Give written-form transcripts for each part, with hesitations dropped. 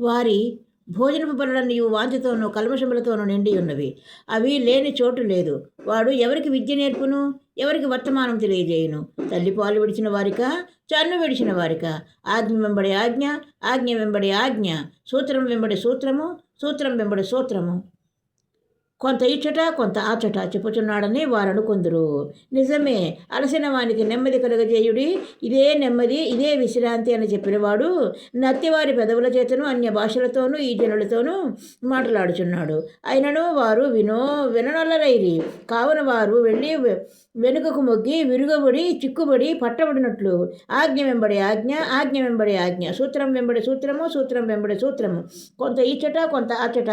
వారి భోజనపు బలులన్నీ వాంతితోనూ కల్మషములతోనూ నిండి ఉన్నవి. అవి లేని చోటు లేదు. వాడు ఎవరికి విద్య నేర్పును? ఎవరికి వర్తమానం తెలియజేయును? తల్లిపాలు విడిచిన వారికా, చన్ను విడిచిన వారికా? ఆజ్ఞ వెంబడి ఆజ్ఞ, ఆజ్ఞ వెంబడి ఆజ్ఞ, సూత్రం వెంబడి సూత్రము, సూత్రం వెంబడి సూత్రము. కొంత ఇచ్చట కొంత ఆచట చెప్పుచున్నాడని వారనుకొందురు. నిజమే, అలసిన వానికి నెమ్మది కలుగజేయుడి, ఇదే నెమ్మది, ఇదే విశ్రాంతి అని చెప్పినవాడు నత్తివారి పెదవుల చేతను అన్య భాషలతోనూ ఈ జనులతోనూ మాట్లాడుచున్నాడు. అయినను వారు విననొల్లరైరి. కావున వారు వెళ్ళి వెనుకకు మొగ్గి విరుగబడి చిక్కుబడి పట్టబడినట్లు ఆజ్ఞ వెంబడి ఆజ్ఞ, ఆజ్ఞ వెంబడి ఆజ్ఞ, సూత్రం వెంబడి సూత్రము, సూత్రం వెంబడి సూత్రము. కొంత ఇచ్చట కొంత ఆచట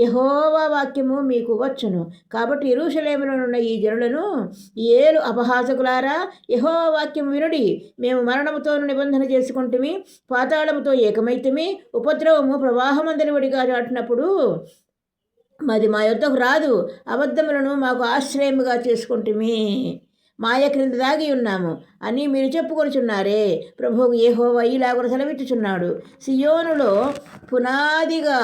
యెహోవా వాక్యము మీకు వచ్చును. కాబట్టి యెరూషలేములోనున్న ఈ జనులను, ఏలు అపహాసకులారా, యెహోవా వాక్యము వినుడి. మేము మరణముతోను నిబంధన చేసుకుంటుమి, పాతాళముతో ఏకమైతిమి. ఉపద్రవము ప్రవాహమందరివడిగా చాటినప్పుడు మాది మా యొద్దకు రాదు. అబద్ధములను మాకు ఆశ్రయముగా చేసుకుంటుమి, మాయ క్రింద దాగి ఉన్నాము అని మీరు చెప్పుకొనిచున్నారే. ప్రభువు యెహోవా ఇలాగున సెలవిచ్చుచున్నాడు. సియోనులో పునాదిగా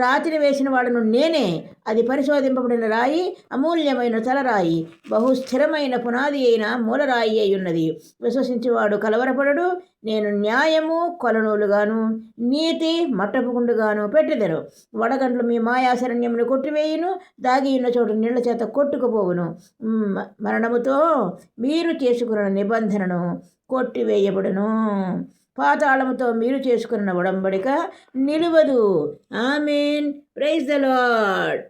రాతిని వేసిన వాడను నేనే. అది పరిశోధింపబడిన రాయి, అమూల్యమైన తలరాయి, బహుస్థిరమైన పునాది అయిన మూలరాయి అయి ఉన్నది. విశ్వసించేవాడు కలవరపడడు. నేను న్యాయము కొలనూలుగాను, నీతి మట్టపుకుండుగాను పెట్టెదను. వడగండ్లు మీ మాయాశరణ్యమును కొట్టివేయును, దాగి ఉన్న చోటు నీళ్ల చేత కొట్టుకుపోవును. మరణముతో మీరు చేసుకున్న నిబంధనను కొట్టివేయబడును, పాతాళముతో మీరు చేసుకున్న ఉడంబడిక నిలువదు. ఆమేన్. Praise the lord.